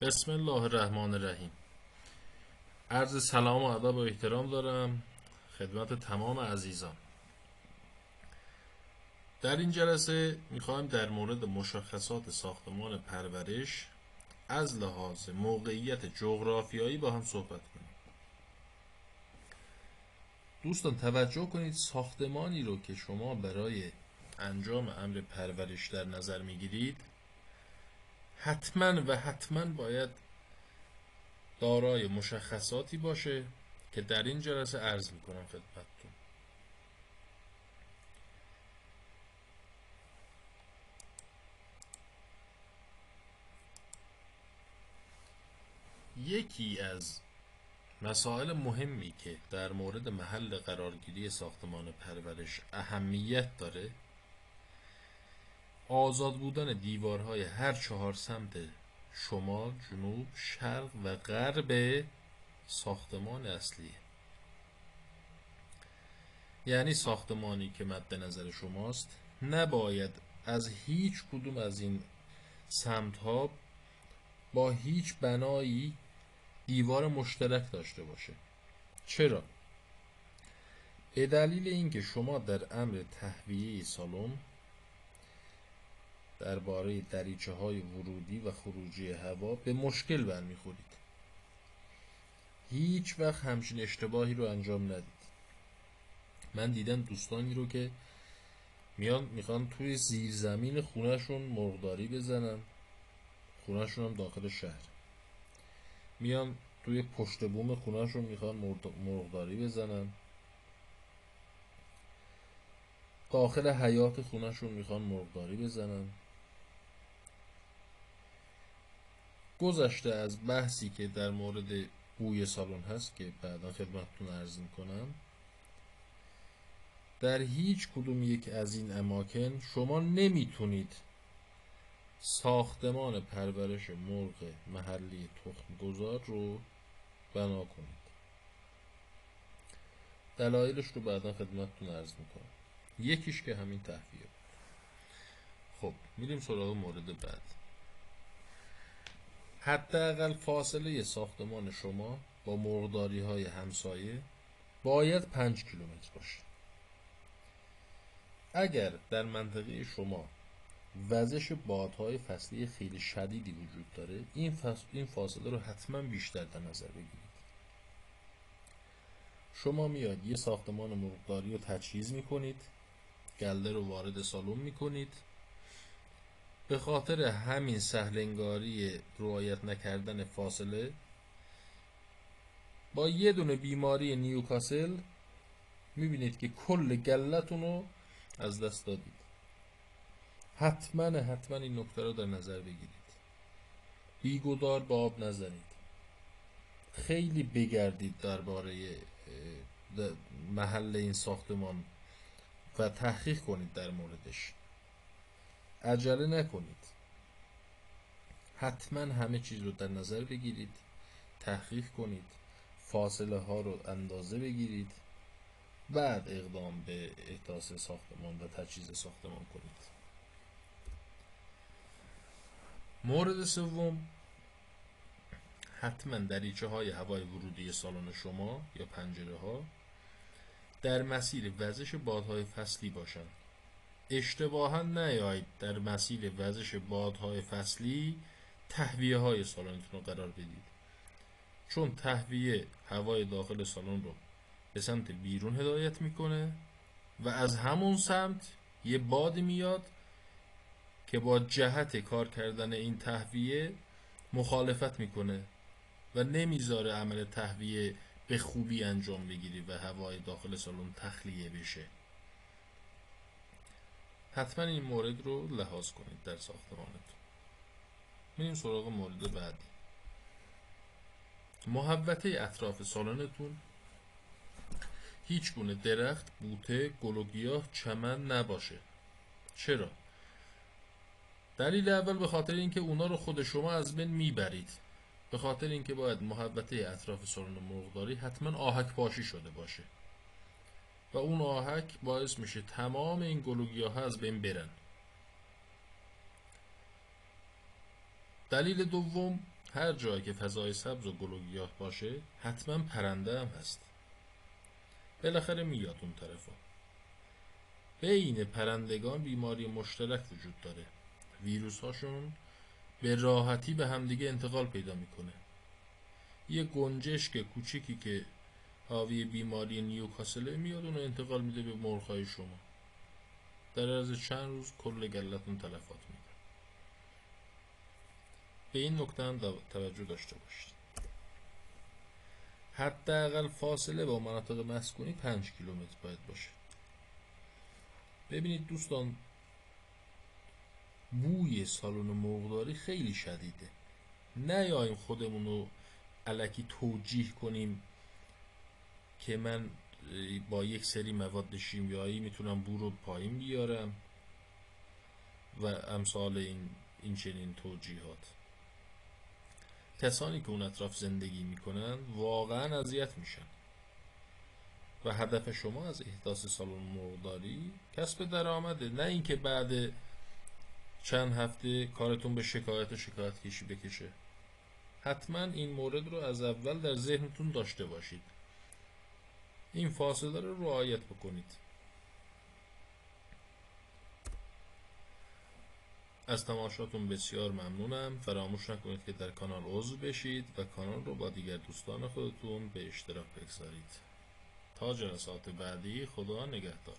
بسم الله الرحمن الرحیم. عرض سلام و ادب و احترام دارم خدمت تمام عزیزان. در این جلسه میخوایم در مورد مشخصات ساختمان پرورش از لحاظ موقعیت جغرافیایی با هم صحبت کنیم. دوستان توجه کنید، ساختمانی رو که شما برای انجام امر پرورش در نظر میگیرید حتما باید دارای مشخصاتی باشه که در این جلسه عرض میکنم خدمتتون. یکی از مسائل مهمی که در مورد محل قرارگیری ساختمان پرورش اهمیت داره آزاد بودن دیوارهای هر چهار سمت شمال، جنوب، شرق و غرب ساختمان اصلیه. یعنی ساختمانی که مد نظر شماست نباید از هیچ کدوم از این سمت‌ها با هیچ بنایی دیوار مشترک داشته باشه. چرا؟ به دلیل اینکه شما در امر تهویه سالن درباره دریچه‌های ورودی و خروجی هوا به مشکل برمیخورید. هیچ وقت همچین اشتباهی رو انجام ندید. من دیدم دوستانی رو که میخوان توی زیرزمین خونهشون مرغداری بزنن، خونهشون هم داخل شهر، میان توی پشت بوم خونهشون میخوان مرغداری بزنن، داخل حیاط خونهشون میخوان مرغداری بزنن. گذشته از بحثی که در مورد بوی سالن هست که بعدا خدمتتون عرض میکنم، در هیچ کدوم یک از این اماکن شما نمیتونید ساختمان پرورش مرغ محلی تخم گذار رو بنا کنید. دلایلش رو بعدا خدمتتون عرض میکنم. یکیش که همین تهویه. خب میریم سراغ مورد بعد. حداقل فاصله ساختمان شما با مرغداری های همسایه باید 5 کیلومتر باشه. اگر در منطقه شما وزش بادهای فصلی خیلی شدیدی وجود داره این فاصله رو حتما بیشتر در نظر بگیرید. شما میاد یه ساختمان مرغداری رو تجهیز میکنید، گله رو وارد سالن میکنید، به خاطر همین سهلنگاری رعایت نکردن فاصله با یه دونه بیماری نیوکاسل میبینید که کل گلتون رو از دست دادید. حتما این نکته رو در نظر بگیرید. بیگدار به آب نزنید. خیلی بگردید درباره محل این ساختمان و تحقیق کنید در موردش. عجله نکنید. حتما همه چیز رو در نظر بگیرید، تحقیق کنید، فاصله ها رو اندازه بگیرید، بعد اقدام به احداث ساختمان و تجهیز ساختمان کنید. مورد سوم، حتما دریچه های هوای ورودی سالن شما یا پنجره ها در مسیر وزش بادهای فصلی باشند. اشتباها نیایید در مسیر وزش بادهای فصلی تهویه های سالنتون رو قرار بدید، چون تهویه هوای داخل سالن رو به سمت بیرون هدایت میکنه و از همون سمت یه باد میاد که با جهت کار کردن این تهویه مخالفت میکنه و نمیذاره عمل تهویه به خوبی انجام بگیری و هوای داخل سالن تخلیه بشه. حتما این مورد رو لحاظ کنید در ساختمانتون. میریم سراغ مورد بعدی. محوطه اطراف سالنتون هیچ گونه درخت، بوته، گل و گیاه، چمن نباشه. چرا؟ دلیل اول به خاطر اینکه اونا رو خود شما از بین میبرید. به خاطر اینکه باید محوطه اطراف سالن مرغداری حتما آهک پاشی شده باشه و اون آهک باعث میشه تمام این گل و گیاه از بین برن. دلیل دوم، هر جایی که فضای سبز و گل و گیاه باشه حتما پرنده هم هست. بالاخره میاد اون طرفا. بین پرندگان بیماری مشترک وجود داره. ویروس هاشون به راحتی به همدیگه انتقال پیدا میکنه. یه گنجشک کوچیکی که حاوی بیماری نیوکاسل میاد اونو انتقال میده به مرغ‌های شما. در عرض چند روز کل گلتون تلفات میده. به این نکته هم توجه داشته باشید. حداقل فاصله با مناطق مسکونی 5 کیلومتر باید باشه. ببینید دوستان، بوی سالن مرغداری خیلی شدیده. نیاییم خودمونو الکی توجیه کنیم که من با یک سری مواد شیمیایی میتونم بو رو پایین بیارم و امثال این چنین توجیهات. کسانی که اون اطراف زندگی میکنن واقعا اذیت میشن و هدف شما از احداث سالن مرغداری کسب درآمده، نه اینکه بعد چند هفته کارتون به شکایت کشی بکشه. حتما این مورد رو از اول در ذهنتون داشته باشید. این فاصله رو رعایت بکنید. از تماشاتون بسیار ممنونم. فراموش نکنید که در کانال عضو بشید و کانال رو با دیگر دوستان خودتون به اشتراک بگذارید. تا جلسات بعدی، خدا نگهدار.